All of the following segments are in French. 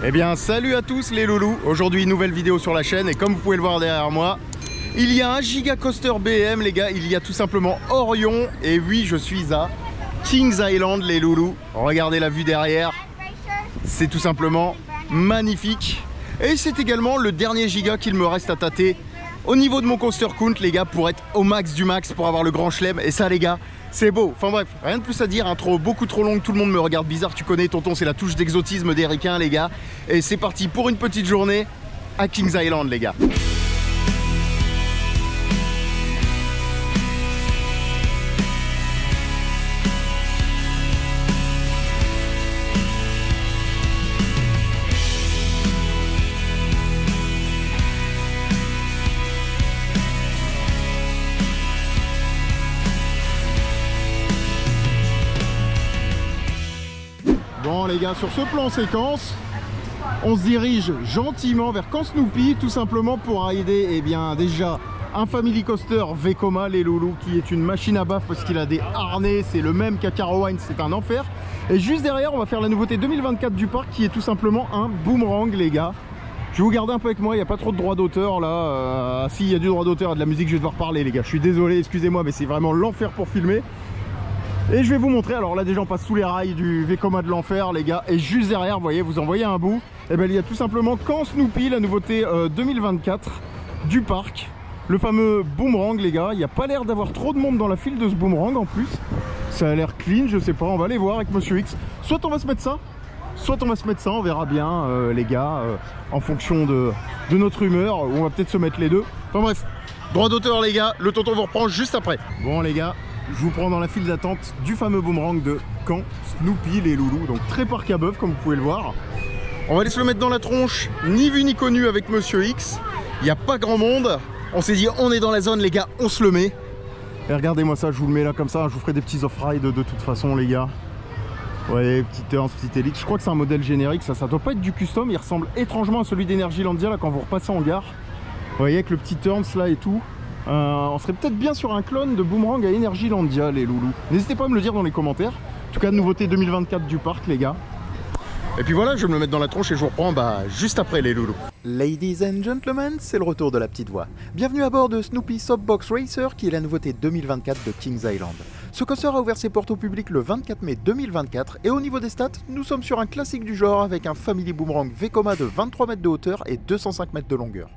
Eh bien salut à tous les loulous, aujourd'hui nouvelle vidéo sur la chaîne et comme vous pouvez le voir derrière moi, il y a un giga coaster BM les gars, il y a tout simplement Orion et oui je suis à Kings Island les loulous, regardez la vue derrière, c'est tout simplement magnifique et c'est également le dernier giga qu'il me reste à tâter au niveau de mon coaster count les gars pour être au max du max pour avoir le grand chelem et ça les gars c'est beau, enfin bref, rien de plus à dire, intro beaucoup trop longue, tout le monde me regarde bizarre, tu connais tonton, c'est la touche d'exotisme des ricains les gars. Et c'est parti pour une petite journée à Kings Island les gars. Bon les gars, sur ce plan séquence, on se dirige gentiment vers Camp Snoopy, tout simplement pour aider eh bien, déjà un Family Coaster Vekoma les loulous, qui est une machine à baffe parce qu'il a des harnais, c'est le même qu'à Carowinds, c'est un enfer. Et juste derrière, on va faire la nouveauté 2024 du parc qui est tout simplement un boomerang les gars. Je vais vous garder un peu avec moi, il n'y a pas trop de droit d'auteur là. Si, il y a du droit d'auteur et de la musique, je vais devoir parler les gars. Je suis désolé, excusez-moi, mais c'est vraiment l'enfer pour filmer. Et je vais vous montrer, alors là déjà on passe sous les rails du Vekoma de l'enfer les gars. Et juste derrière, vous voyez, vous en voyez un bout. Et bien il y a tout simplement Camp Snoopy, la nouveauté 2024 du parc. Le fameux boomerang les gars. Il n'y a pas l'air d'avoir trop de monde dans la file de ce boomerang en plus. Ça a l'air clean, je sais pas, on va aller voir avec Monsieur X. Soit on va se mettre ça, soit on va se mettre ça, on verra bien les gars, en fonction de notre humeur. On va peut-être se mettre les deux. Enfin bref, droit d'auteur les gars, le tonton vous reprend juste après. Bon les gars, je vous prends dans la file d'attente du fameux boomerang de Camp Snoopy les loulous. Donc très parc à bœuf comme vous pouvez le voir. On va aller se le mettre dans la tronche, ni vu ni connu avec Monsieur X. Il n'y a pas grand monde. On s'est dit on est dans la zone les gars, on se le met. Et regardez-moi ça, je vous le mets là comme ça. Je vous ferai des petits off-ride de toute façon les gars. Ouais, petit turns, petit élite. Je crois que c'est un modèle générique, ça doit pas être du custom. Il ressemble étrangement à celui d'Energylandia là quand vous repassez en gare. Vous voyez avec le petit turns là et tout. On serait peut-être bien sur un clone de boomerang à Energylandia les loulous. N'hésitez pas à me le dire dans les commentaires. En tout cas, nouveauté 2024 du parc les gars. Et puis voilà, je vais me le mettre dans la tronche et je vous reprends juste après les loulous. Ladies and gentlemen, c'est le retour de la petite voix. Bienvenue à bord de Snoopy Soapbox Racer qui est la nouveauté 2024 de Kings Island. Ce coaster a ouvert ses portes au public le 24 mai 2024 et au niveau des stats, nous sommes sur un classique du genre avec un Family Boomerang Vekoma de 23 mètres de hauteur et 205 mètres de longueur.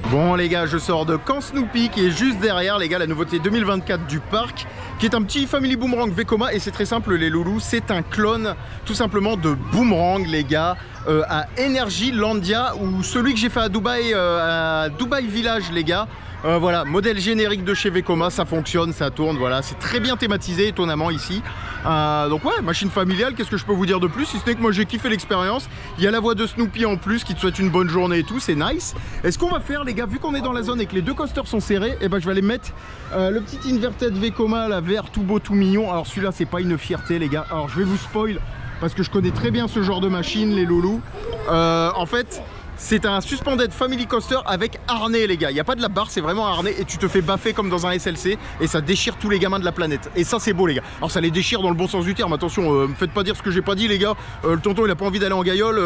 Bon les gars, je sors de Camp Snoopy qui est juste derrière les gars, la nouveauté 2024 du parc, qui est un petit Family Boomerang Vekoma et c'est très simple les loulous, c'est un clone tout simplement de Boomerang les gars, à Energylandia ou celui que j'ai fait à Dubai Village les gars. Voilà, modèle générique de chez Vekoma, ça fonctionne, ça tourne, voilà, c'est très bien thématisé étonnamment ici. Donc ouais, machine familiale, qu'est-ce que je peux vous dire de plus, si ce n'est que moi j'ai kiffé l'expérience. Il y a la voix de Snoopy en plus qui te souhaite une bonne journée et tout, c'est nice. Et ce qu'on va faire les gars, vu qu'on est dans la zone et que les deux coasters sont serrés, et ben je vais aller mettre le petit Inverted Vekoma, la vert tout beau tout mignon. Alors celui-là c'est pas une fierté les gars, alors je vais vous spoil parce que je connais très bien ce genre de machine les loulous. En fait c'est un Suspended Family Coaster avec harnais les gars, il n'y a pas de la barre, c'est vraiment un harnais et tu te fais baffer comme dans un SLC et ça déchire tous les gamins de la planète. Et ça c'est beau les gars, alors ça les déchire dans le bon sens du terme, attention, me faites pas dire ce que j'ai pas dit les gars, le tonton il a pas envie d'aller en gaillole,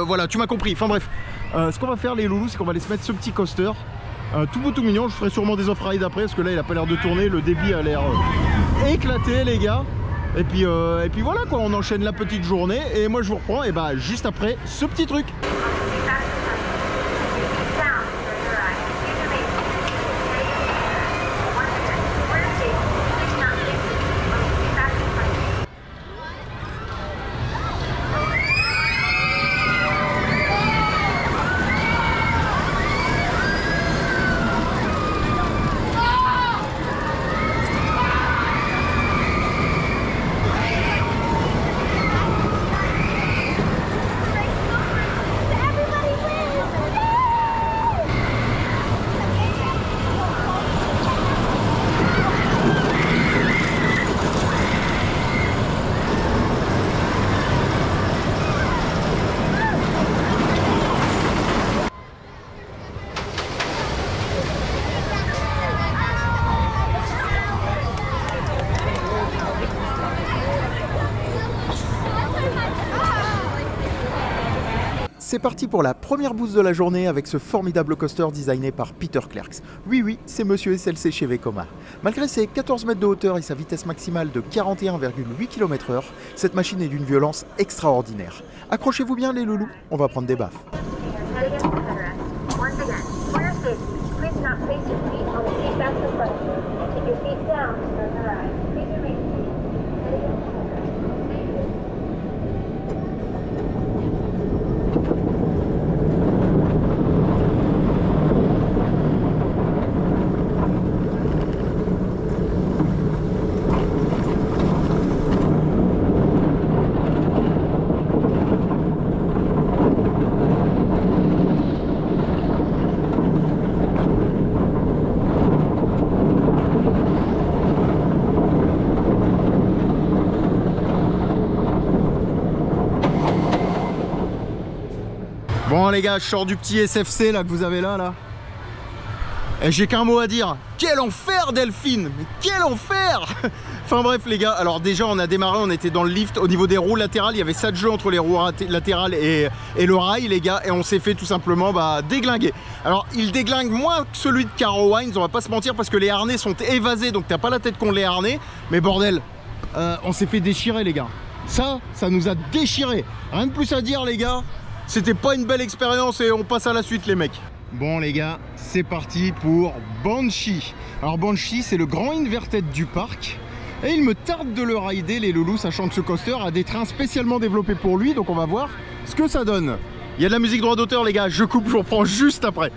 voilà tu m'as compris, enfin bref. Ce qu'on va faire les loulous c'est qu'on va aller se mettre ce petit coaster, tout beau tout mignon, je ferai sûrement des off-ride après parce que là il a pas l'air de tourner, le débit a l'air éclaté les gars. Et puis voilà quoi, on enchaîne la petite journée et moi je vous reprends et juste après ce petit truc. c'est parti pour la première boost de la journée avec ce formidable coaster designé par Peter Clerks. Oui, c'est Monsieur SLC chez Vekoma. Malgré ses 14 mètres de hauteur et sa vitesse maximale de 41,8 km/h, cette machine est d'une violence extraordinaire. Accrochez-vous bien les loulous, on va prendre des baffes. Bon les gars, je sors du petit SFC là que vous avez là. Et j'ai qu'un mot à dire. Quel enfer Delphine! Mais quel enfer! Enfin bref les gars, alors déjà on a démarré, on était dans le lift. Au niveau des roues latérales, il y avait ça de jeu entre les roues latérales et le rail les gars. Et on s'est fait tout simplement déglinguer. Alors il déglingue moins que celui de Caro Wines, on va pas se mentir, parce que les harnais sont évasés. Donc t'as pas la tête contre les harnais. Mais bordel, on s'est fait déchirer les gars. Ça nous a déchiré. Rien de plus à dire les gars. C'était pas une belle expérience et on passe à la suite les mecs. Bon les gars, c'est parti pour Banshee. Alors Banshee c'est le grand inverted du parc. Et il me tarde de le rider les loulous, sachant que ce coaster a des trains spécialement développés pour lui. Donc on va voir ce que ça donne. Il y a de la musique droit d'auteur les gars, je coupe, je reprends juste après.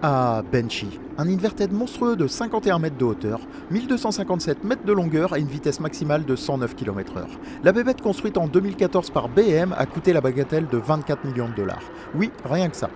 Ah, Banshee, un inverted monstrueux de 51 mètres de hauteur, 1257 mètres de longueur et une vitesse maximale de 109 km/h. La bébête construite en 2014 par BM a coûté la bagatelle de 24 millions de dollars. Oui, rien que ça.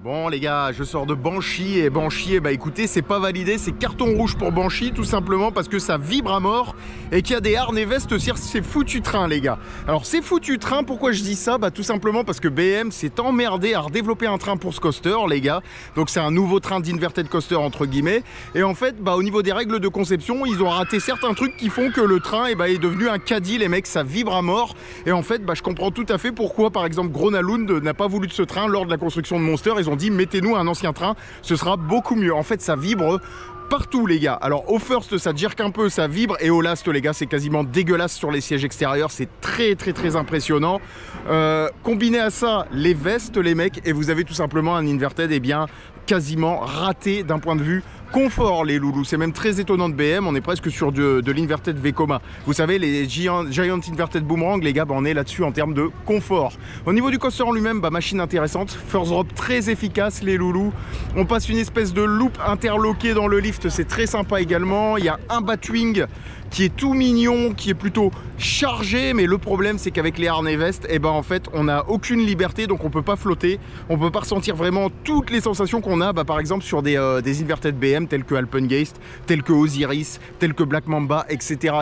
Bon les gars, je sors de Banshee et Banshee, écoutez, c'est pas validé, c'est carton rouge pour Banshee, tout simplement parce que ça vibre à mort et qu'il y a des harnais vestes sur ces foutus trains les gars. Alors ces foutus trains, pourquoi je dis ça? Tout simplement parce que BM s'est emmerdé à redévelopper un train pour ce coaster les gars. Donc c'est un nouveau train d'inverted coaster entre guillemets. Et en fait, au niveau des règles de conception, ils ont raté certains trucs qui font que le train est devenu un caddie les mecs, ça vibre à mort. Et en fait, je comprends tout à fait pourquoi par exemple Gronalund n'a pas voulu de ce train lors de la construction de Monster. Ils ont dit mettez-nous un ancien train, ce sera beaucoup mieux. En fait ça vibre partout les gars. Alors au first ça jerk un peu, ça vibre, et au last les gars c'est quasiment dégueulasse sur les sièges extérieurs, c'est très impressionnant. Combiné à ça les vestes les mecs, et vous avez tout simplement un inverted quasiment raté d'un point de vue confort les loulous, c'est même très étonnant de BM, on est presque sur de l'inverted Vekoma. Vous savez les Giant Inverted Boomerang, les gars, bah, on est là-dessus en termes de confort. Au niveau du coaster en lui-même, bah, machine intéressante, first drop très efficace les loulous. On passe une espèce de loop interloqué dans le lift, c'est très sympa également. Il y a un Batwing qui est tout mignon, qui est plutôt chargé, mais le problème c'est qu'avec les harnais vestes, et ben en fait on n'a aucune liberté, donc on peut pas flotter, on peut pas ressentir vraiment toutes les sensations qu'on a par exemple sur des inverted BM tels que Alpengeist, tels que Osiris, tels que Black Mamba, etc.,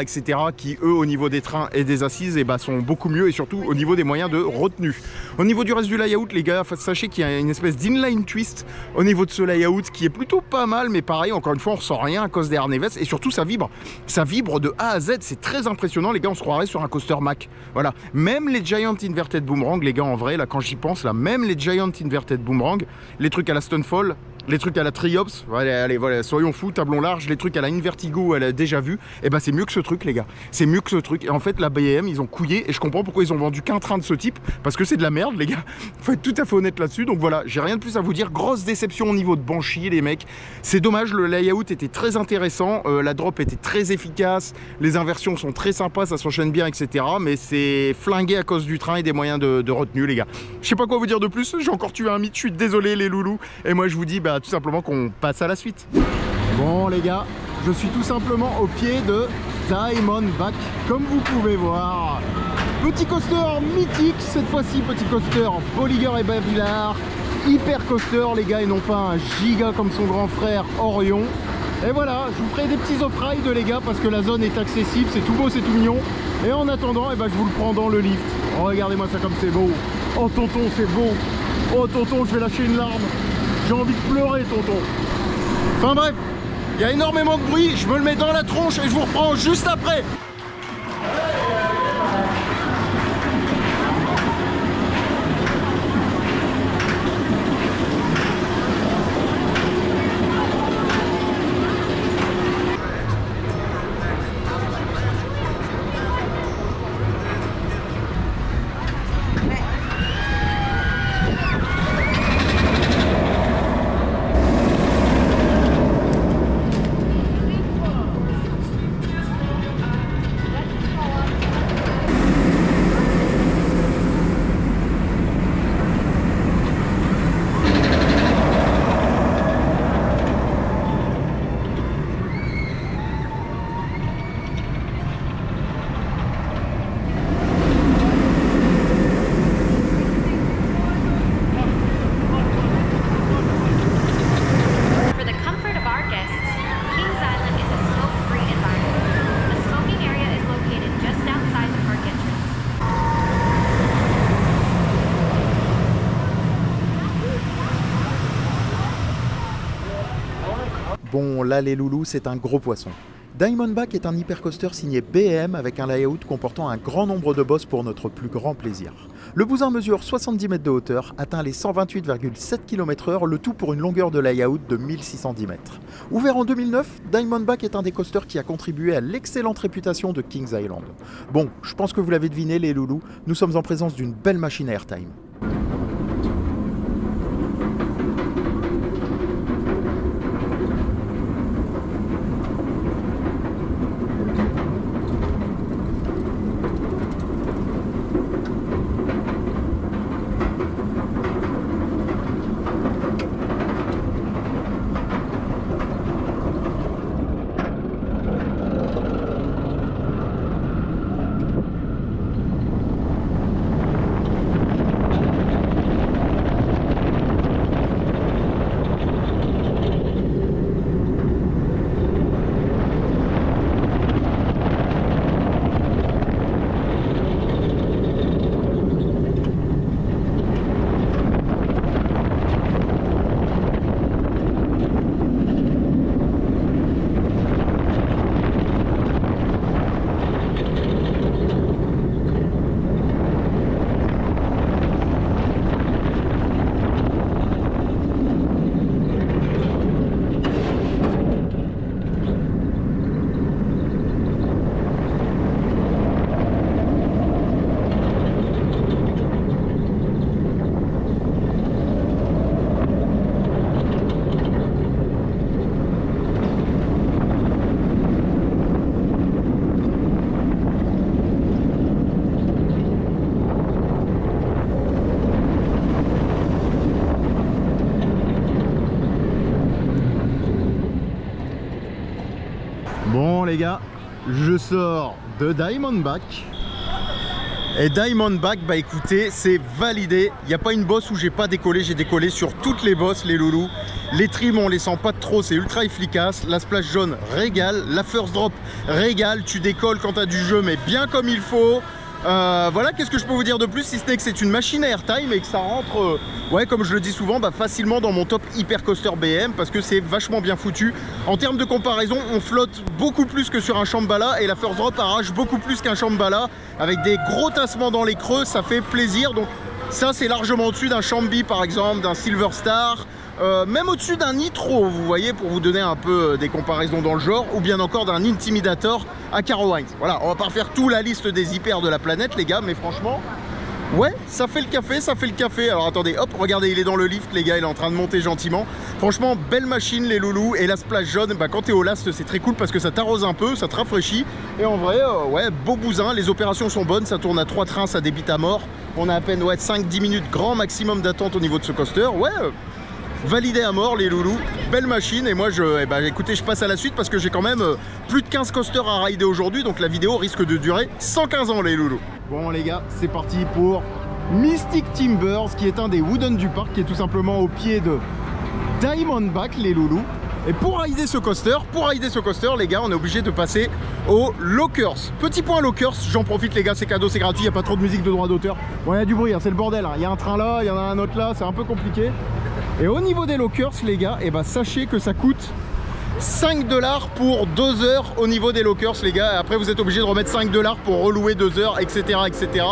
qui eux au niveau des trains et des assises sont beaucoup mieux, et surtout au niveau des moyens de retenue. Au niveau du reste du layout les gars, sachez qu'il y a une espèce d'inline twist au niveau de ce layout qui est plutôt pas mal, mais pareil, encore une fois on ressent rien à cause des harnais vestes, et surtout ça vibre de A à Z, c'est très impressionnant les gars, on se croirait sur un coaster Mac. Voilà, même les Giant Inverted Boomerang les gars, en vrai là quand j'y pense là, même les Giant Inverted Boomerang, les trucs à la Stunfall, les trucs à la Triops, allez, voilà, soyons fous, tablons large, les trucs à la Invertigo, elle a déjà vu, et ben c'est mieux que ce truc les gars, c'est mieux que ce truc. Et en fait la BM ils ont couillé, et je comprends pourquoi ils ont vendu qu'un train de ce type, parce que c'est de la merde les gars, faut être tout à fait honnête là-dessus. Donc voilà, j'ai rien de plus à vous dire, grosse déception au niveau de Banshee les mecs, c'est dommage, le layout était très intéressant, la drop était très efficace, les inversions sont très sympas, ça s'enchaîne bien, etc. Mais c'est flingué à cause du train et des moyens de retenue les gars. Je sais pas quoi vous dire de plus, j'ai encore tué un mythe, je suis désolé les loulous, et moi je vous dis tout simplement qu'on passe à la suite. Bon les gars, je suis tout simplement au pied de Diamondback, comme vous pouvez voir. Petit coaster mythique, cette fois-ci petit coaster Bolliger et Babillard, hyper coaster les gars, et non pas un giga comme son grand frère Orion. Et voilà, je vous ferai des petits off-ride les gars, parce que la zone est accessible, c'est tout beau, c'est tout mignon. Et en attendant, je vous le prends dans le lift. Oh, regardez-moi ça comme c'est beau. Oh tonton, c'est beau. Oh tonton, je vais lâcher une larme. J'ai envie de pleurer tonton. Enfin bref, il y a énormément de bruit, je me le mets dans la tronche et je vous reprends juste après. Bon, là les loulous, c'est un gros poisson. Diamondback est un hypercoaster signé BM avec un layout comportant un grand nombre de boss pour notre plus grand plaisir. Le bousin mesure 70 mètres de hauteur, atteint les 128,7 km/h, le tout pour une longueur de layout de 1610 mètres. Ouvert en 2009, Diamondback est un des coasters qui a contribué à l'excellente réputation de Kings Island. Bon, je pense que vous l'avez deviné les loulous, nous sommes en présence d'une belle machine à airtime. les gars, je sors de Diamondback. Et Diamondback, bah écoutez, c'est validé. Il n'y a pas une bosse où j'ai pas décollé. J'ai décollé sur toutes les bosses, les loulous. Les trims, on les sent pas trop, c'est ultra efficace. La splash jaune régale. La first drop régale. Tu décolles quand tu as du jeu, mais bien comme il faut. Voilà, qu'est-ce que je peux vous dire de plus si ce n'est que c'est une machine à airtime et que ça rentre, ouais, comme je le dis souvent, bah, facilement dans mon top hyper coaster BM parce que c'est vachement bien foutu. En termes de comparaison, on flotte beaucoup plus que sur un Shambhala et la first drop arrache beaucoup plus qu'un Shambhala avec des gros tassements dans les creux, ça fait plaisir. Donc ça, c'est largement au-dessus d'un Shambi par exemple, d'un Silver Star. Même au-dessus d'un Nitro, vous voyez, pour vous donner un peu des comparaisons dans le genre, ou bien encore d'un Intimidator à Carowinds. Voilà, on va pas refaire toute la liste des hyper de la planète, les gars, mais franchement, ouais, ça fait le café, ça fait le café. Alors attendez, hop, regardez, il est dans le lift, les gars, il est en train de monter gentiment. Franchement, belle machine, les loulous. Et la splash jaune, bah, quand t'es au last, c'est très cool parce que ça t'arrose un peu, ça te rafraîchit. Et en vrai, ouais, beau bousin, les opérations sont bonnes, ça tourne à 3 trains, ça débite à mort. On a à peine, ouais, 5-10 minutes grand maximum d'attente au niveau de ce coaster. Ouais, validé à mort les loulous, belle machine. Et moi écoutez, je passe à la suite parce que j'ai quand même plus de 15 coasters à rider aujourd'hui, donc la vidéo risque de durer 115 ans les loulous. Bon les gars, c'est parti pour Mystic Timbers, qui est un des wooden du parc, qui est tout simplement au pied de Diamondback les loulous. Et pour rider ce coaster, les gars, on est obligé de passer aux lockers. Petit point lockers, j'en profite les gars, c'est cadeau, c'est gratuit, il n'y a pas trop de musique de droit d'auteur. Bon, il y a du bruit, hein, c'est le bordel, il y a un train là, il y en a un autre là, c'est un peu compliqué. Et au niveau des lockers, les gars, sachez que ça coûte 5 $ pour 2 heures au niveau des lockers, les gars. Et après, vous êtes obligé de remettre 5 $ pour relouer 2 heures, etc., etc.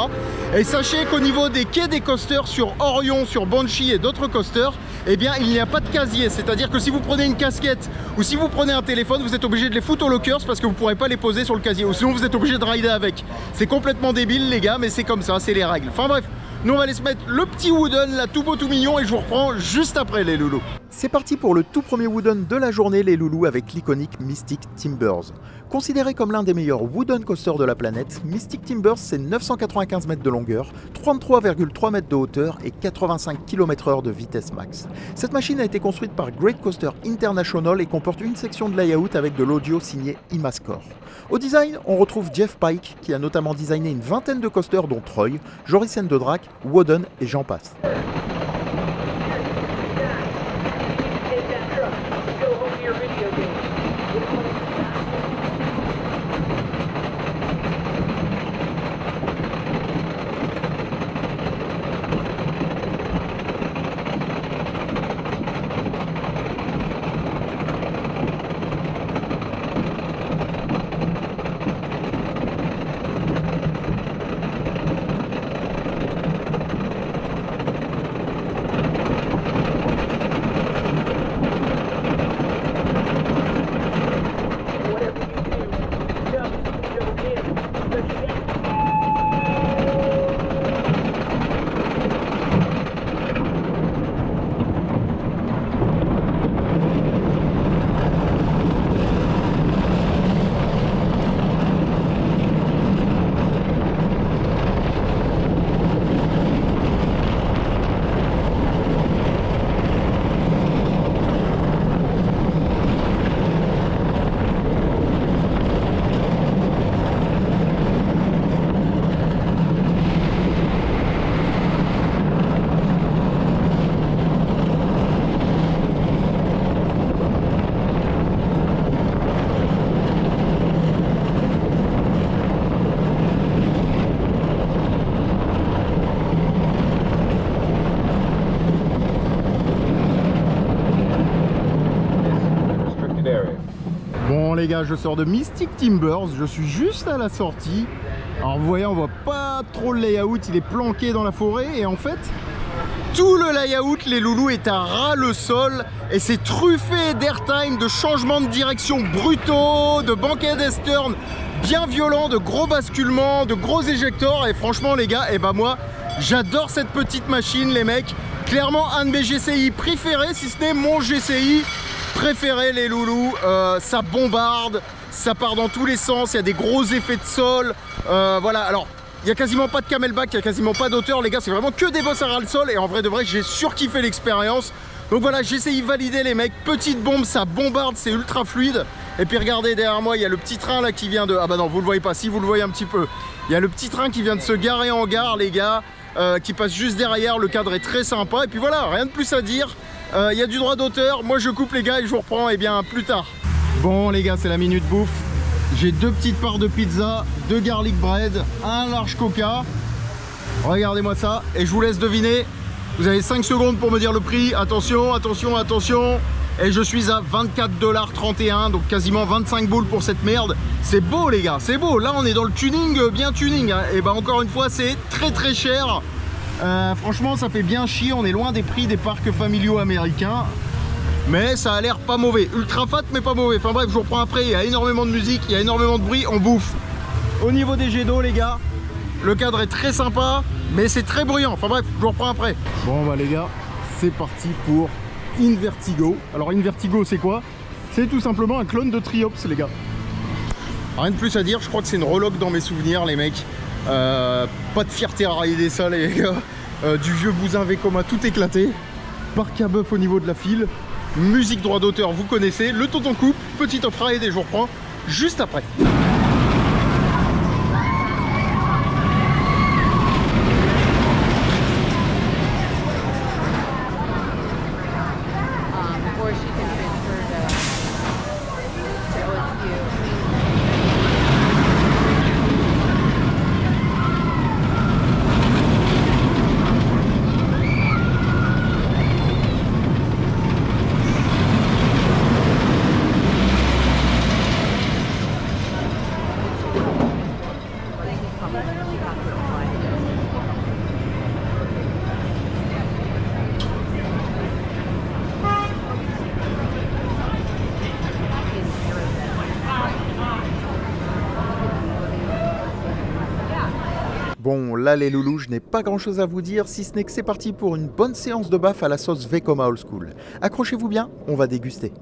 Et sachez qu'au niveau des quais des coasters sur Orion, sur Banshee et d'autres coasters, eh bien, il n'y a pas de casier. C'est-à-dire que si vous prenez une casquette ou si vous prenez un téléphone, vous êtes obligé de les foutre aux lockers parce que vous ne pourrez pas les poser sur le casier. Ou sinon, vous êtes obligé de rider avec. C'est complètement débile, les gars, mais c'est comme ça, c'est les règles. Enfin bref. Nous on va aller se mettre le petit wooden là, tout beau tout mignon, et je vous reprends juste après les loulous. C'est parti pour le tout premier wooden de la journée les loulous avec l'iconique Mystic Timbers. Considéré comme l'un des meilleurs wooden coasters de la planète, Mystic Timbers c'est 995 mètres de longueur, 33,3 mètres de hauteur et 85 km/h de vitesse max. Cette machine a été construite par Great Coaster International et comporte une section de layout avec de l'audio signé Imascore. Au design, on retrouve Jeff Pike qui a notamment designé une vingtaine de coasters dont Troy, Jorisen de Drac, Wooden et j'en passe. Bon les gars, je sors de Mystic Timbers, je suis juste à la sortie. Alors vous voyez, on voit pas trop le layout, il est planqué dans la forêt. Et en fait, tout le layout, les loulous, est à ras le sol. Et c'est truffé d'airtime, de changements de direction brutaux, de banquets d'estern bien violents, de gros basculements, de gros éjectors. Et franchement les gars, moi j'adore cette petite machine les mecs. Clairement un de mes GCI préférés, si ce n'est mon GCI préféré les loulous. Ça bombarde, ça part dans tous les sens, il y a des gros effets de sol. Voilà, alors il n'y a quasiment pas de camelback, il n'y a quasiment pas d'auteur les gars, c'est vraiment que des bosses à ras le sol. Et en vrai de vrai, j'ai surkiffé l'expérience. Donc voilà, j'ai essayé de valider les mecs. Petite bombe, ça bombarde, c'est ultra fluide. Et puis regardez derrière moi, il y a le petit train là qui vient de... Ah bah non, vous le voyez pas, si vous le voyez un petit peu. Il y a le petit train qui vient de se garer en gare, les gars, qui passe juste derrière. Le cadre est très sympa. Et puis voilà, rien de plus à dire. Il y a du droit d'auteur. Moi je coupe les gars et je vous reprends bien plus tard. Bon les gars, c'est la minute bouffe. J'ai 2 petites parts de pizza, 2 garlic bread, un large coca. Regardez-moi ça et je vous laisse deviner. Vous avez 5 secondes pour me dire le prix. Attention, attention, attention. Et je suis à 24,31 $, donc quasiment 25 boules pour cette merde. C'est beau les gars, c'est beau. Là on est dans le tuning, bien tuning, hein. Et bah encore une fois c'est très très cher. Franchement ça fait bien chier. On est loin des prix des parcs familiaux américains. Mais ça a l'air pas mauvais. Ultra fat mais pas mauvais. Enfin bref, je vous reprends après. Il y a énormément de musique, il y a énormément de bruit, on bouffe. Au niveau des jets d'eau les gars, le cadre est très sympa, mais c'est très bruyant. Enfin bref, je vous reprends après. Bon bah les gars, c'est parti pour Invertigo. Alors Invertigo c'est quoi? C'est tout simplement un clone de Triops les gars. Rien de plus à dire, je crois que c'est une reloc dans mes souvenirs les mecs. Pas de fierté à rider ça les gars. Du vieux bousin Vekoma tout éclaté. Parc à bœuf au niveau de la file. Musique droit d'auteur vous connaissez. Le tonton coupe, petit off-ride et je vous reprends juste après. Bon, là les loulous, je n'ai pas grand chose à vous dire, si ce n'est que c'est parti pour une bonne séance de baf à la sauce Vekoma Old School. Accrochez-vous bien, on va déguster.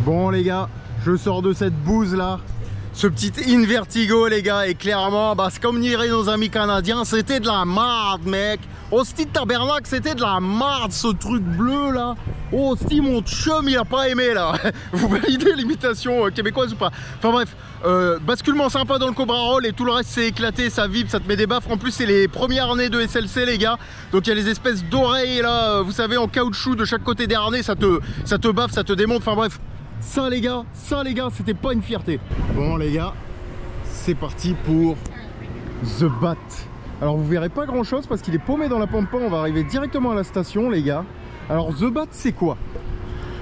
Bon les gars, je sors de cette bouse là. Ce petit Invertigo les gars, et clairement, bah, c'est comme diraient nos amis canadiens, c'était de la marde mec. Hostie de tabernacle, c'était de la marde ce truc bleu là. Hostie mon chum il a pas aimé là. Vous validez l'imitation québécoise ou pas? Enfin bref, basculement sympa dans le Cobra Roll et tout le reste c'est éclaté, ça vibre, ça te met des baffes. En plus c'est les premiers harnais de SLC les gars. Donc il y a les espèces d'oreilles là, vous savez en caoutchouc de chaque côté des harnais, ça te baffe, ça te démonte, enfin bref. Ça les gars, c'était pas une fierté. Bon les gars, c'est parti pour The Bat. Alors vous verrez pas grand chose parce qu'il est paumé dans la pampa. On va arriver directement à la station les gars. Alors The Bat c'est quoi?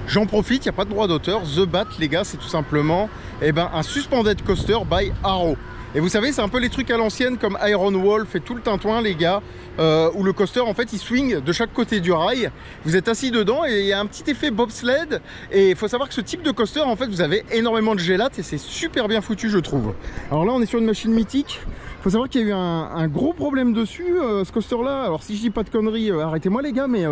J'en profite, il n'y a pas de droit d'auteur. The Bat les gars, c'est tout simplement un suspended coaster by Arrow. Et vous savez, c'est un peu les trucs à l'ancienne comme Iron Wolf et tout le tintouin les gars, où le coaster en fait il swing de chaque côté du rail. Vous êtes assis dedans et il y a un petit effet bobsled. Et il faut savoir que ce type de coaster en fait vous avez énormément de gélate et c'est super bien foutu je trouve. Alors là on est sur une machine mythique. Il faut savoir qu'il y a eu un gros problème dessus, ce coaster là. Alors si je dis pas de conneries, arrêtez-moi les gars, mais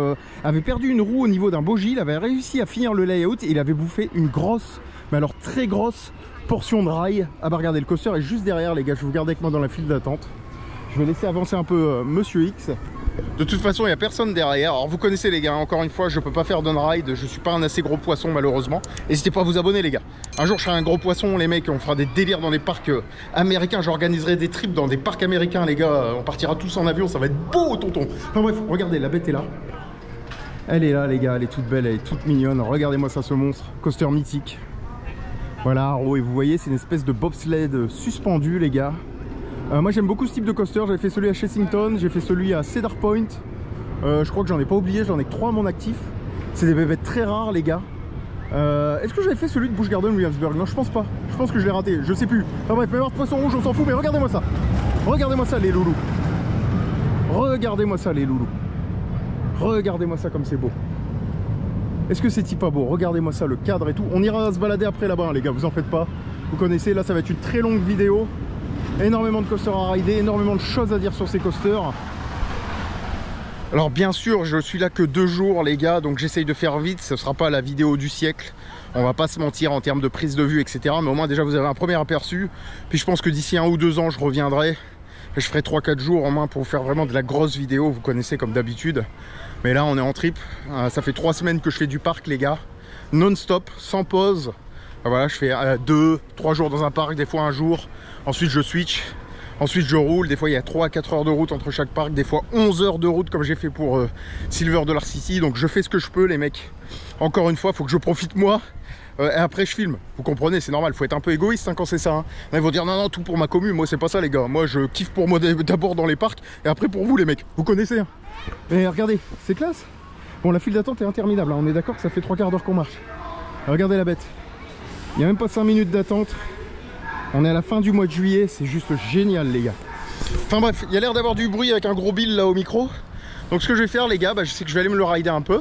avait perdu une roue au niveau d'un bogie. Il avait réussi à finir le layout et il avait bouffé une grosse, mais alors très grosse portion de rail. Ah bah regardez, le coaster est juste derrière les gars, je vais vous garder avec moi dans la file d'attente. Je vais laisser avancer un peu Monsieur X. De toute façon, il n'y a personne derrière. Alors vous connaissez les gars, encore une fois, je peux pas faire d'on-ride. Je suis pas un assez gros poisson malheureusement. N'hésitez pas à vous abonner les gars. Un jour je serai un gros poisson les mecs, on fera des délires dans les parcs américains. J'organiserai des trips dans des parcs américains les gars. On partira tous en avion, ça va être beau tonton. Enfin bref, regardez, la bête est là. Elle est là les gars, elle est toute belle, elle est toute mignonne. Regardez-moi ça, ce monstre, coaster mythique. Voilà, Arrow, et vous voyez, c'est une espèce de bobsled suspendu les gars. Moi j'aime beaucoup ce type de coaster, j'avais fait celui à Chessington, j'ai fait celui à Cedar Point. Je crois que j'en ai pas oublié, j'en ai que 3 à mon actif. C'est des bébêtes très rares les gars. Est-ce que j'avais fait celui de Busch Garden Williamsburg? Non, je pense pas, je pense que je l'ai raté, je sais plus. Enfin bref, mais avoir poisson rouge on s'en fout, mais regardez-moi ça. Regardez-moi ça les loulous. Regardez-moi ça les loulous. Regardez-moi ça comme c'est beau. Est-ce que c'est pas beau? Regardez-moi ça, le cadre et tout. On ira se balader après là-bas hein, les gars, vous en faites pas. Vous connaissez, là ça va être une très longue vidéo. Énormément de coasters à rider, énormément de choses à dire sur ces coasters. Alors bien sûr, je suis là que 2 jours les gars, donc j'essaye de faire vite. Ce sera pas la vidéo du siècle, on va pas se mentir en termes de prise de vue, etc. Mais au moins déjà vous avez un premier aperçu. Puis je pense que d'ici 1 ou 2 ans je reviendrai. Je ferai 3-4 jours en moins pour vous faire vraiment de la grosse vidéo, vous connaissez comme d'habitude. Mais là on est en trip, ça fait 3 semaines que je fais du parc les gars, non-stop, sans pause. Voilà, je fais 2-3 jours dans un parc, des fois un jour, ensuite je switch, ensuite je roule, des fois il y a 3 à 4 heures de route entre chaque parc, des fois 11 heures de route comme j'ai fait pour Silver Dollar City, donc je fais ce que je peux les mecs. Encore une fois, il faut que je profite moi, et après je filme, vous comprenez, c'est normal, il faut être un peu égoïste hein, quand c'est ça. Hein. Ils vont dire non, non, tout pour ma commune, moi c'est pas ça les gars, moi je kiffe pour moi d'abord dans les parcs, et après pour vous les mecs, vous connaissez. Hein. Mais regardez, c'est classe. Bon, la file d'attente est interminable, hein. On est d'accord que ça fait 3 quarts d'heure qu'on marche. Regardez la bête. Il n'y a même pas 5 minutes d'attente. On est à la fin du mois de juillet, c'est juste génial les gars. Enfin bref, il y a l'air d'avoir du bruit avec un gros bill là au micro. Donc ce que je vais faire les gars, je sais que je vais aller me le rider un peu.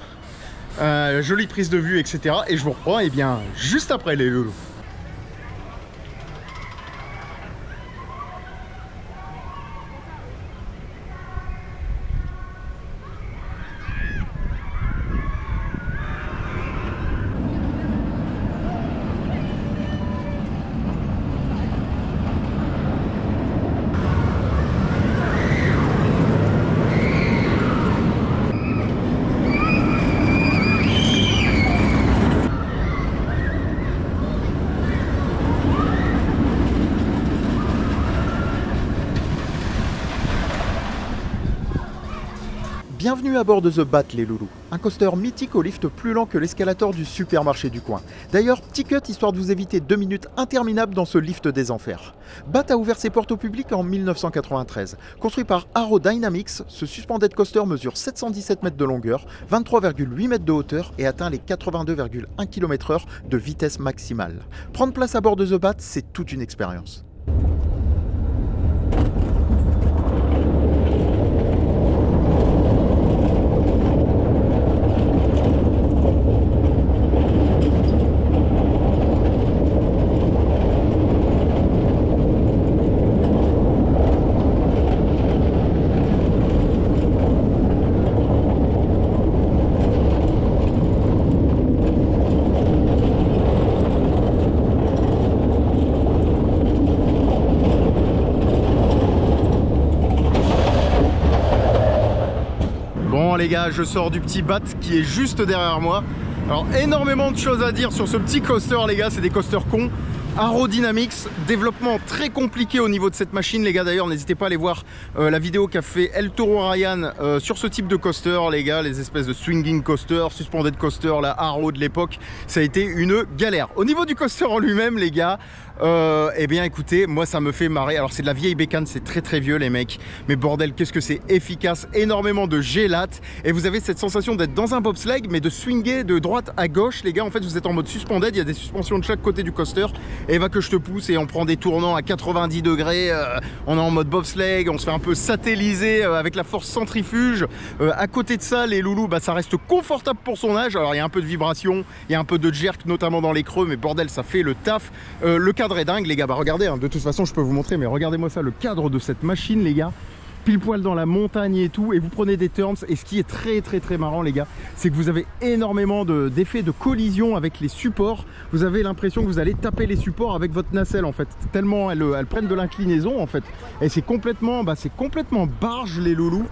Jolie prise de vue, etc. Et je vous reprends et bien juste après les loulous. Bienvenue à bord de The Bat les loulous, un coaster mythique au lift plus lent que l'escalator du supermarché du coin. D'ailleurs, petit cut histoire de vous éviter 2 minutes interminables dans ce lift des enfers. Bat a ouvert ses portes au public en 1993. Construit par Arrow Dynamics, ce suspended coaster mesure 717 mètres de longueur, 23,8 mètres de hauteur et atteint les 82,1 km/h de vitesse maximale. Prendre place à bord de The Bat, c'est toute une expérience. Les gars, je sors du petit Bat qui est juste derrière moi. Alors énormément de choses à dire sur ce petit coaster les gars, c'est des coasters cons. Arrow Dynamics, développement très compliqué au niveau de cette machine les gars. D'ailleurs n'hésitez pas à aller voir la vidéo qu'a fait El Toro Ryan sur ce type de coaster les gars, les espèces de swinging coaster, suspended coaster, la Arrow de l'époque, ça a été une galère. Au niveau du coaster en lui-même les gars, eh bien écoutez, moi ça me fait marrer. Alors c'est de la vieille bécane, c'est très vieux les mecs, mais bordel qu'est-ce que c'est efficace, énormément de gélate et vous avez cette sensation d'être dans un bobsleigh mais de swinger de droite à gauche les gars. En fait vous êtes en mode suspended, il y a des suspensions de chaque côté du coaster et va que je te pousse et on prend des tournants à 90 degrés, on est en mode bobsleigh, on se fait un peu satelliser avec la force centrifuge. À côté de ça les loulous, bah, ça reste confortable pour son âge. Alors il y a un peu de vibration, il y a un peu de jerk notamment dans les creux, mais bordel ça fait le taf. Le cadre est dingue les gars, bah regardez hein, de toute façon je peux vous montrer, mais regardez-moi ça, le cadre de cette machine les gars, pile poil dans la montagne et tout, et vous prenez des turns. Et ce qui est très marrant les gars, c'est que vous avez énormément d'effets de collision avec les supports. Vous avez l'impression que vous allez taper les supports avec votre nacelle en fait, tellement elles prennent de l'inclinaison en fait. Et c'est complètement barge les loulous.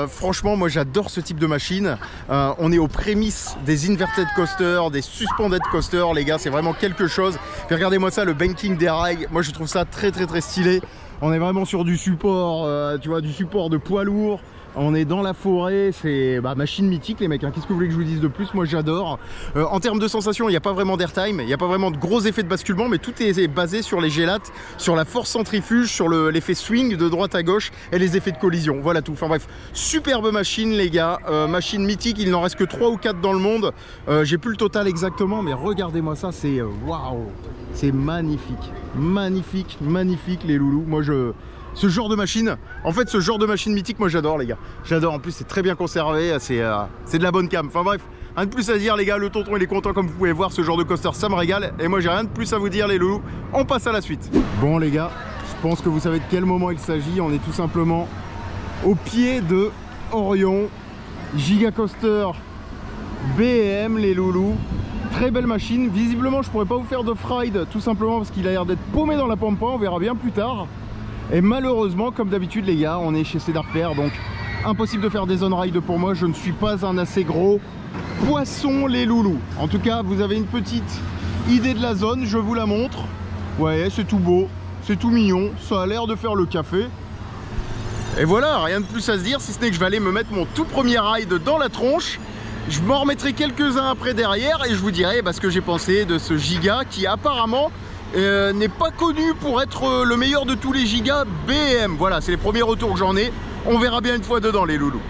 Franchement moi j'adore ce type de machine. On est aux prémices des inverted coasters, des suspended coasters les gars, c'est vraiment quelque chose. Puis regardez-moi ça, le banking des rails, moi je trouve ça très stylé. On est vraiment sur du support, tu vois, du support de poids lourd. On est dans la forêt, c'est machine mythique les mecs, hein. Qu'est-ce que vous voulez que je vous dise de plus? Moi j'adore. En termes de sensations, il n'y a pas vraiment d'airtime, il n'y a pas vraiment de gros effets de basculement, mais tout est basé sur les gélates, sur la force centrifuge, sur l'effet swing de droite à gauche et les effets de collision. Voilà tout. Enfin bref, superbe machine les gars, machine mythique, il n'en reste que 3 ou 4 dans le monde. J'ai plus le total exactement, mais regardez-moi ça, c'est waouh, c'est magnifique. Magnifique les loulous. Moi ce genre de machine, en fait ce genre de machine mythique, moi j'adore les gars. J'adore, en plus c'est très bien conservé, c'est de la bonne cam. Enfin bref, rien de plus à dire les gars, le tonton il est content comme vous pouvez voir, ce genre de coaster ça me régale. Et moi j'ai rien de plus à vous dire les loulous, on passe à la suite. Bon les gars, je pense que vous savez de quel moment il s'agit. On est tout simplement au pied de Orion, Giga Coaster BM les loulous. Très belle machine, visiblement je pourrais pas vous faire de ride tout simplement parce qu'il a l'air d'être paumé dans la pampa, on verra bien plus tard. Et malheureusement, comme d'habitude les gars, on est chez Cedar Fair, donc impossible de faire des on ride pour moi. Je ne suis pas un assez gros poisson les loulous. En tout cas, vous avez une petite idée de la zone, je vous la montre. Ouais, c'est tout beau, c'est tout mignon, ça a l'air de faire le café. Et voilà, rien de plus à se dire, si ce n'est que je vais aller me mettre mon tout premier ride dans la tronche. Je m'en remettrai quelques-uns après derrière et je vous dirai ce que j'ai pensé de ce giga qui apparemment n'est pas connu pour être le meilleur de tous les gigas BM. Voilà, c'est les premiers retours que j'en ai. On verra bien une fois dedans les loulous.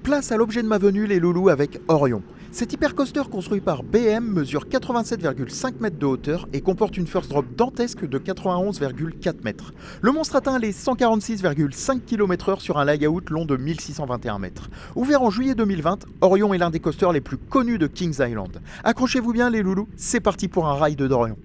Place à l'objet de ma venue les loulous avec Orion. Cet hypercoaster construit par BM mesure 87,5 mètres de hauteur et comporte une first drop dantesque de 91,4 mètres. Le monstre atteint les 146,5 km/h sur un layout long de 1621 mètres. Ouvert en juillet 2020, Orion est l'un des coasters les plus connus de Kings Island. Accrochez-vous bien les loulous, c'est parti pour un ride d'Orion.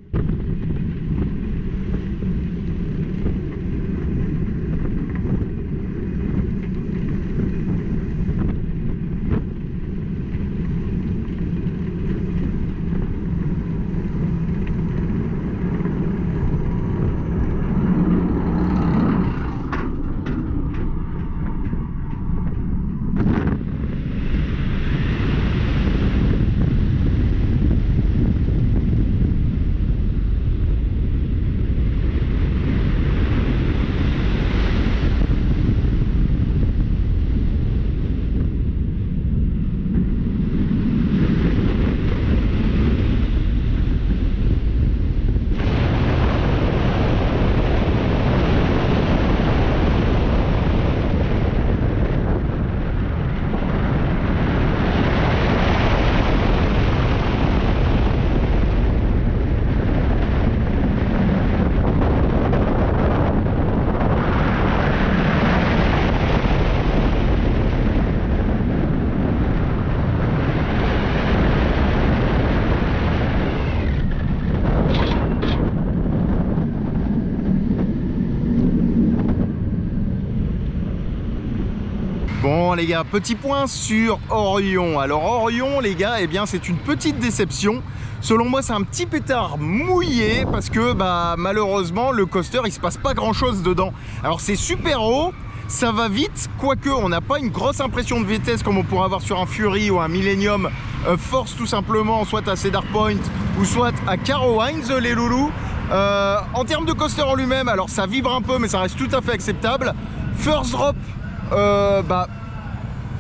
Bon les gars, petit point sur Orion. Alors Orion les gars, eh bien c'est une petite déception. Selon moi c'est un petit pétard mouillé parce que malheureusement le coaster il se passe pas grand chose dedans. Alors c'est super haut, ça va vite, quoique on n'a pas une grosse impression de vitesse comme on pourrait avoir sur un Fury ou un Millennium Force tout simplement, soit à Cedar Point ou soit à Carowinds les loulous. En termes de coaster en lui-même, alors ça vibre un peu mais ça reste tout à fait acceptable. First drop,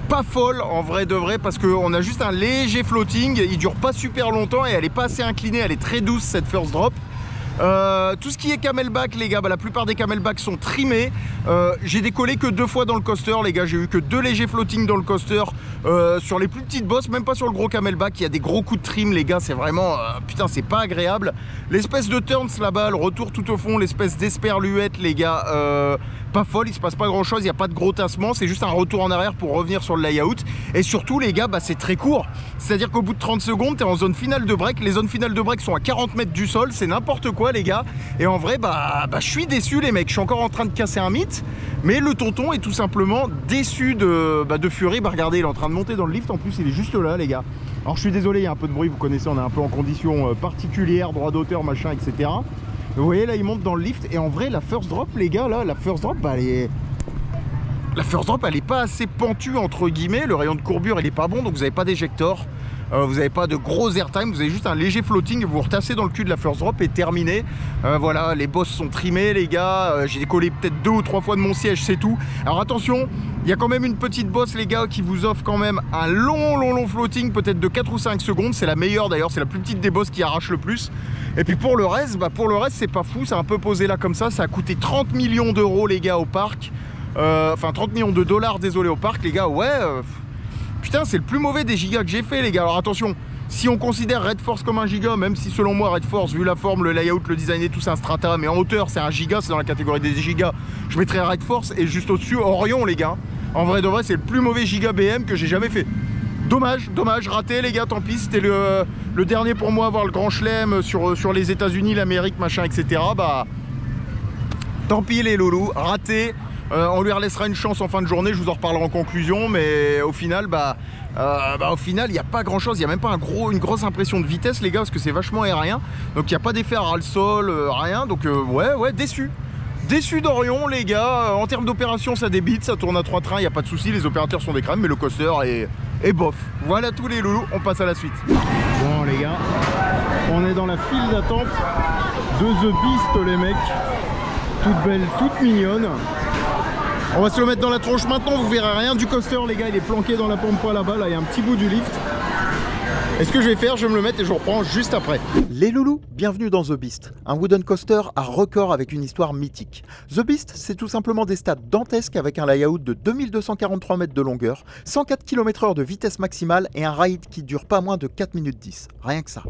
pas folle en vrai de vrai, parce qu'on a juste un léger floating, il dure pas super longtemps et elle est pas assez inclinée, elle est très douce cette first drop. Tout ce qui est camelback les gars, la plupart des camelbacks sont trimés. J'ai décollé que 2 fois dans le coaster les gars, j'ai eu que 2 légers floating dans le coaster. Sur les plus petites bosses, même pas sur le gros camelback, il y a des gros coups de trim les gars, c'est vraiment putain, c'est pas agréable. L'espèce de turns là-bas, le retour tout au fond, l'espèce d'esperluette les gars, pas folle, il se passe pas grand chose, il n'y a pas de gros tassement, c'est juste un retour en arrière pour revenir sur le layout. Et surtout les gars, c'est très court, c'est à dire qu'au bout de 30 secondes t'es en zone finale de break. Les zones finales de break sont à 40 mètres du sol, c'est n'importe quoi les gars. Et en vrai je suis déçu les mecs, je suis encore en train de casser un mythe, mais le tonton est tout simplement déçu de Fury. Regardez, il est en train de monter dans le lift, en plus il est juste là les gars. Alors je suis désolé, il y a un peu de bruit, vous connaissez, on est un peu en condition particulière, droit d'auteur machin etc. Vous voyez là il monte dans le lift, et en vrai la first drop les gars, là la first drop elle est pas assez pentue entre guillemets, le rayon de courbure il est pas bon, donc vous n'avez pas d'éjector, vous n'avez pas de gros airtime, vous avez juste un léger floating, vous vous retassez dans le cul de la first drop et terminé. Voilà, les bosses sont trimés les gars, j'ai décollé peut-être 2 ou 3 fois de mon siège, c'est tout. Alors attention, il y a quand même une petite bosse les gars qui vous offre quand même un long floating, peut-être de 4 ou 5 secondes, c'est la meilleure d'ailleurs, c'est la plus petite des bosses qui arrache le plus. Et puis pour le reste, c'est pas fou, c'est un peu posé là comme ça a coûté 30 millions d'euros les gars au parc. Enfin 30 millions de dollars désolé au parc les gars, ouais, putain c'est le plus mauvais des gigas que j'ai fait les gars. Alors attention, si on considère Red Force comme un giga, même si selon moi Red Force, vu la forme, le layout, le design et tout, c'est un strata, mais en hauteur c'est un giga, c'est dans la catégorie des gigas, je mettrais Red Force, et juste au dessus Orion les gars. En vrai de vrai c'est le plus mauvais giga BM que j'ai jamais fait. Dommage, raté les gars, tant pis, c'était le dernier pour moi à avoir le grand chelem sur les États-Unis, l'Amérique, machin, etc. Tant pis les loulous, raté. On lui relaissera une chance en fin de journée, je vous en reparlerai en conclusion, mais au final, il n'y a pas grand chose, il n'y a même pas une grosse impression de vitesse les gars, parce que c'est vachement aérien, donc il n'y a pas d'effet à ras le sol, rien, donc ouais, déçu. Déçu d'Orion les gars, en termes d'opération ça débite, ça tourne à 3 trains, il n'y a pas de souci, les opérateurs sont des crèmes, mais le coaster est bof. Voilà tous les loulous, on passe à la suite. Bon les gars, on est dans la file d'attente de The Beast les mecs, toute belle, toute mignonne. On va se le mettre dans la tronche maintenant, vous verrez rien du coaster les gars, il est planqué dans la pampa là-bas, là il y a un petit bout du lift. Et ce que je vais faire, je vais me le mettre et je vous reprends juste après. Les loulous, bienvenue dans The Beast, un wooden coaster à record avec une histoire mythique. The Beast, c'est tout simplement des stades dantesques avec un layout de 2243 mètres de longueur, 104 km/h de vitesse maximale et un ride qui dure pas moins de 4 minutes 10. Rien que ça.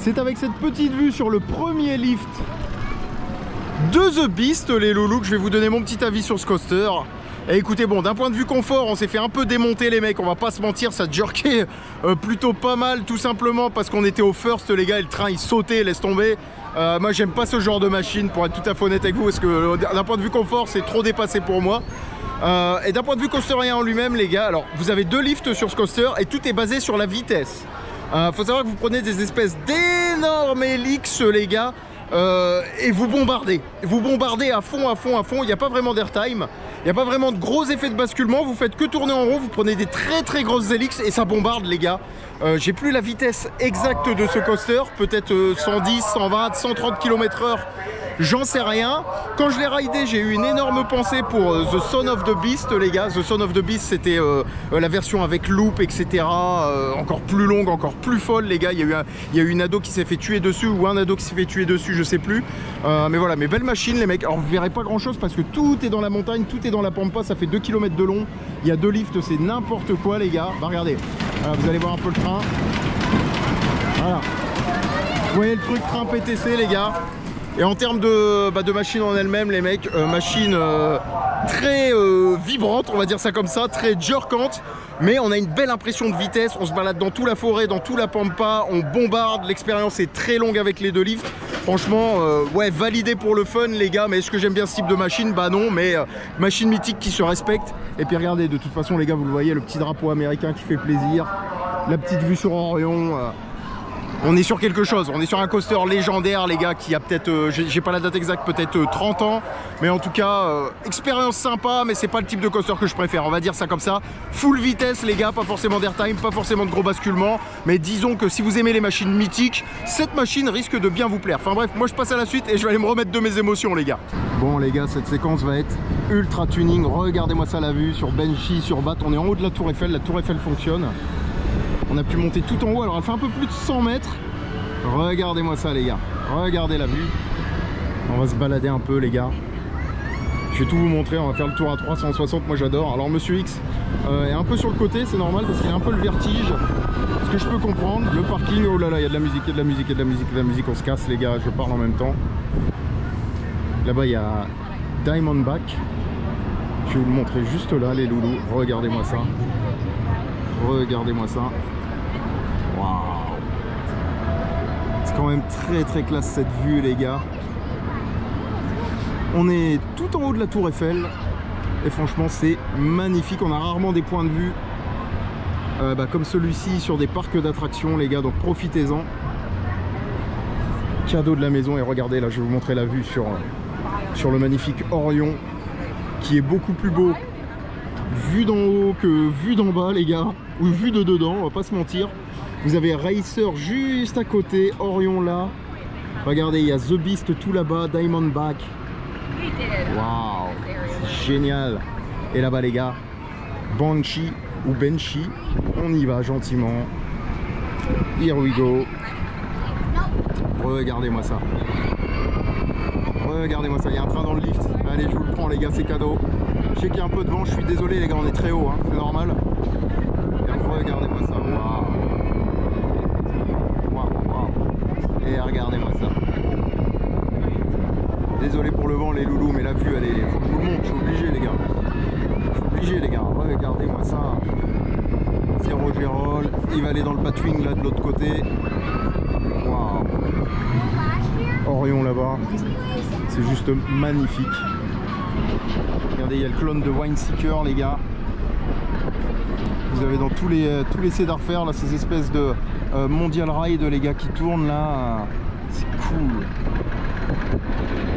C'est avec cette petite vue sur le premier lift de The Beast, les loulous, que je vais vous donner mon petit avis sur ce coaster. Et écoutez, bon, d'un point de vue confort, on s'est fait un peu démonter les mecs, on va pas se mentir, ça jerkait plutôt pas mal, tout simplement parce qu'on était au first les gars, et le train il sautait, laisse tomber. Moi j'aime pas ce genre de machine, pour être tout à fait honnête avec vous, parce que d'un point de vue confort c'est trop dépassé pour moi. Et d'un point de vue coasterien en lui-même les gars, alors vous avez deux lifts sur ce coaster et tout est basé sur la vitesse. Faut savoir que vous prenez des espèces d'énormes hélix les gars, et vous bombardez à fond, il n'y a pas vraiment d'airtime. Il n'y a pas vraiment de gros effets de basculement, vous faites que tourner en rond, vous prenez des très grosses hélix et ça bombarde les gars. J'ai plus la vitesse exacte de ce coaster, peut-être 110, 120, 130 km/h, j'en sais rien. Quand je l'ai ridé, j'ai eu une énorme pensée pour The Son of the Beast les gars. The Son of the Beast c'était la version avec loop etc, encore plus longue, encore plus folle les gars. Il y a eu une ado qui s'est fait tuer dessus ou un ado qui s'est fait tuer dessus, je sais plus. Mais voilà, mais belle machine les mecs. Alors vous verrez pas grand chose parce que tout est dans la montagne, tout est dans la pampa, ça fait 2 km de long. Il y a deux lifts, c'est n'importe quoi les gars. Bah regardez, voilà, vous allez voir un peu le train. Voilà. Vous voyez le truc train PTC les gars. Et en termes de machine en elle-même les mecs, machine très vibrante, on va dire ça comme ça, très jerkante. Mais on a une belle impression de vitesse, on se balade dans toute la forêt, dans toute la pampa, on bombarde, l'expérience est très longue avec les deux lifts. Franchement, ouais, validé pour le fun les gars, mais est-ce que j'aime bien ce type de machine? Bah non, mais machine mythique qui se respecte. Et puis regardez, de toute façon les gars, vous le voyez, le petit drapeau américain qui fait plaisir, la petite vue sur Orion. On est sur quelque chose, on est sur un coaster légendaire les gars qui a peut-être, j'ai pas la date exacte, peut-être 30 ans. Mais en tout cas, expérience sympa, mais c'est pas le type de coaster que je préfère, on va dire ça comme ça. Full vitesse les gars, pas forcément d'airtime, pas forcément de gros basculements. Mais disons que si vous aimez les machines mythiques, cette machine risque de bien vous plaire. Enfin bref, moi je passe à la suite et je vais aller me remettre de mes émotions les gars. Bon les gars, cette séquence va être ultra tuning, regardez-moi ça la vue sur Banshee, sur Bat. On est en haut de la tour Eiffel fonctionne. On a pu monter tout en haut, alors elle fait un peu plus de 100 mètres. Regardez-moi ça les gars, regardez la vue. On va se balader un peu les gars. Je vais tout vous montrer, on va faire le tour à 360, moi j'adore. Alors Monsieur X est un peu sur le côté, c'est normal parce qu'il a un peu le vertige. Ce que je peux comprendre, le parking, oh là là, il y a de la musique, il y a de la musique, il y a de la musique, il y a de la musique, on se casse les gars, je parle en même temps. Là-bas il y a Diamondback. Je vais vous le montrer juste là les loulous, regardez-moi ça. Regardez-moi ça. Waouh. C'est quand même très classe cette vue les gars. On est tout en haut de la tour Eiffel et franchement c'est magnifique. On a rarement des points de vue comme celui-ci sur des parcs d'attractions les gars, donc profitez-en. Cadeau de la maison. Et regardez là, je vais vous montrer la vue sur le magnifique Orion qui est beaucoup plus beau vu d'en haut que vu d'en bas les gars, ou vu de dedans, on va pas se mentir. Vous avez Racer juste à côté, Orion là. Regardez, il y a The Beast tout là-bas, Diamondback. Waouh, c'est génial. Et là-bas les gars, Banshee ou Banshee, on y va gentiment. Here we go. Regardez-moi ça. Regardez-moi ça, il y a un train dans le lift. Allez, je vous le prends les gars, c'est cadeau. Je sais qu'il y a un peu de vent, je suis désolé les gars, on est très haut, hein, c'est normal. Et regardez-moi ça, waouh. Waouh. Et regardez-moi ça. Désolé pour le vent les loulous, mais la vue elle est... Faut que je vous le montre, je suis obligé les gars. Je suis obligé les gars, regardez-moi ça. C'est Roger Roll, il va aller dans le Batwing là de l'autre côté. Waouh. Orion là-bas, c'est juste magnifique. Regardez, il y a le clone de Wineseeker les gars. Vous avez dans tous les Cedar Fair là ces espèces de Mondial Ride les gars qui tournent là. C'est cool.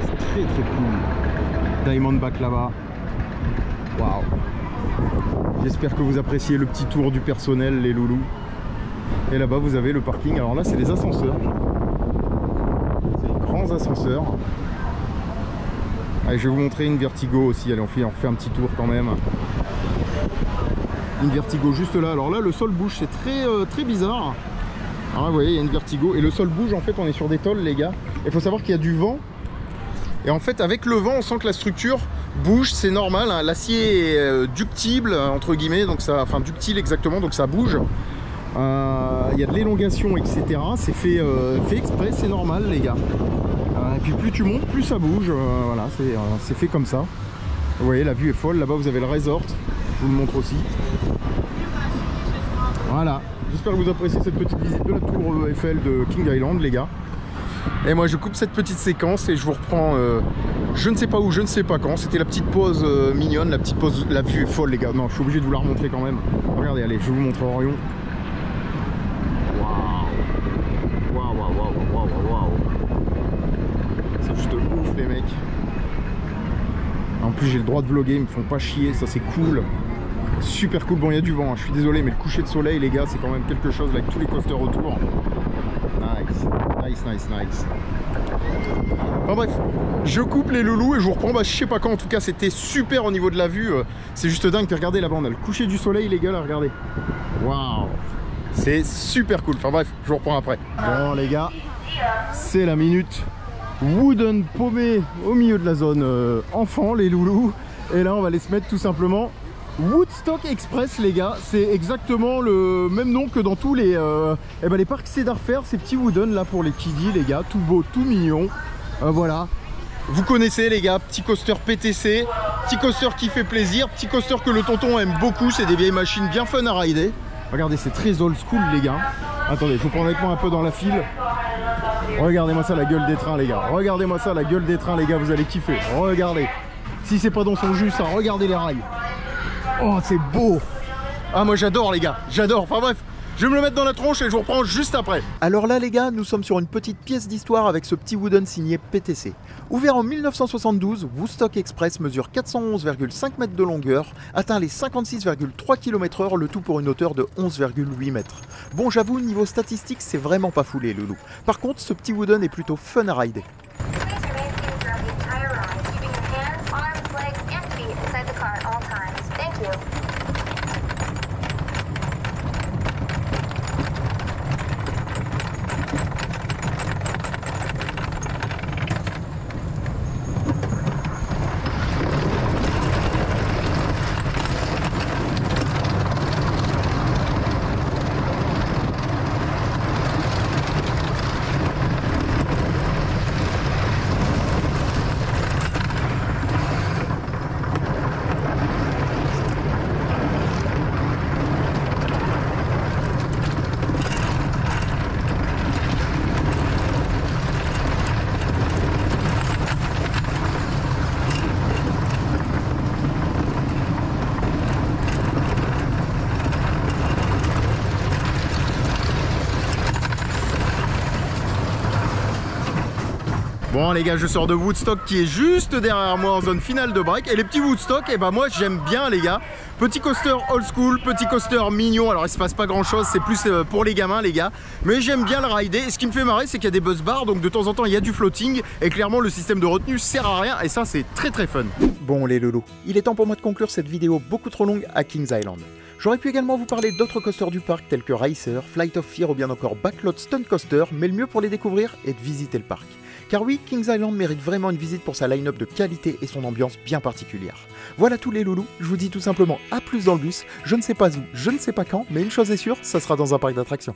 C'est très cool. Diamondback là-bas. Waouh. J'espère que vous appréciez le petit tour du personnel les loulous. Et là-bas vous avez le parking. Alors là c'est les ascenseurs. C'est les grands ascenseurs. Allez, je vais vous montrer une Vertigo aussi. Allez, on refait un petit tour quand même. Une Vertigo juste là. Alors là, le sol bouge, c'est très bizarre. Alors là, vous voyez, il y a une Vertigo et le sol bouge. En fait, on est sur des tôles, les gars. Il faut savoir qu'il y a du vent. Et en fait, avec le vent, on sent que la structure bouge. C'est normal. Hein. L'acier est ductible, entre guillemets. Donc ça, enfin, ductile exactement. Donc ça bouge. Il y a de l'élongation, etc. C'est fait exprès, c'est normal les gars. Et puis plus tu montes, plus ça bouge. Voilà, c'est fait comme ça. Vous voyez, la vue est folle. Là-bas, vous avez le resort. Je vous le montre aussi. Voilà. J'espère que vous appréciez cette petite visite de la tour Eiffel de King Island, les gars. Et moi, je coupe cette petite séquence et je vous reprends. Je ne sais pas où, je ne sais pas quand. C'était la petite pause mignonne, la petite pause. La vue est folle, les gars. Non, je suis obligé de vous la remontrer quand même. Regardez, allez, je vous montre Orion. Waouh. C'est juste ouf, les mecs. En plus, j'ai le droit de vlogger, ils me font pas chier, ça c'est cool. Super cool. Bon, il y a du vent, hein. Je suis désolé, mais le coucher de soleil, les gars, c'est quand même quelque chose là, avec tous les coasters autour. Nice. Enfin bref, je coupe les loulous et je vous reprends, je sais pas quand, en tout cas c'était super au niveau de la vue, c'est juste dingue. Puis regardez là-bas, on a le coucher du soleil, les gars, là, regardez. Waouh, c'est super cool. Enfin bref, je vous reprends après. Bon les gars, c'est la minute wooden paumé au milieu de la zone enfant, les loulous. Et là on va aller se mettre tout simplement Woodstock Express, les gars. C'est exactement le même nom que dans tous les parcs Cedar Fair, ces petits wooden là pour les kiddies, les gars, tout beau, tout mignon. Voilà, vous connaissez les gars, petit coaster PTC, petit coaster qui fait plaisir, petit coaster que le tonton aime beaucoup. C'est des vieilles machines bien fun à rider. Regardez, c'est très old school, les gars. Attendez, je vous prends avec moi un peu dans la file. Regardez-moi ça, la gueule des trains, les gars. Regardez-moi ça, la gueule des trains, les gars, vous allez kiffer. Regardez, si c'est pas dans son jus ça, regardez les rails. Oh, c'est beau. Ah, moi j'adore, les gars, j'adore. Enfin bref, je vais me le mettre dans la tronche et je vous reprends juste après. Alors là les gars, nous sommes sur une petite pièce d'histoire avec ce petit wooden signé PTC. Ouvert en 1972, Woodstock Express mesure 411,5 mètres de longueur, atteint les 56,3 km/h, le tout pour une hauteur de 11,8 mètres. Bon, j'avoue, niveau statistique, c'est vraiment pas foulé, le loup. Par contre, ce petit wooden est plutôt fun à rider. Bon les gars, je sors de Woodstock qui est juste derrière moi en zone finale de break. Et les petits Woodstock, et moi j'aime bien les gars. Petit coaster old school, petit coaster mignon. Alors il se passe pas grand chose, c'est plus pour les gamins les gars. Mais j'aime bien le rider. Et ce qui me fait marrer, c'est qu'il y a des buzz bars. Donc de temps en temps il y a du floating. Et clairement le système de retenue sert à rien. Et ça c'est très fun. Bon les loulous, il est temps pour moi de conclure cette vidéo beaucoup trop longue à Kings Island. J'aurais pu également vous parler d'autres coasters du parc tels que Racer, Flight of Fear ou bien encore Backlot Stunt Coaster, mais le mieux pour les découvrir est de visiter le parc. Car oui, Kings Island mérite vraiment une visite pour sa line-up de qualité et son ambiance bien particulière. Voilà tous les loulous, je vous dis tout simplement à plus dans le bus, je ne sais pas où, je ne sais pas quand, mais une chose est sûre, ça sera dans un parc d'attractions.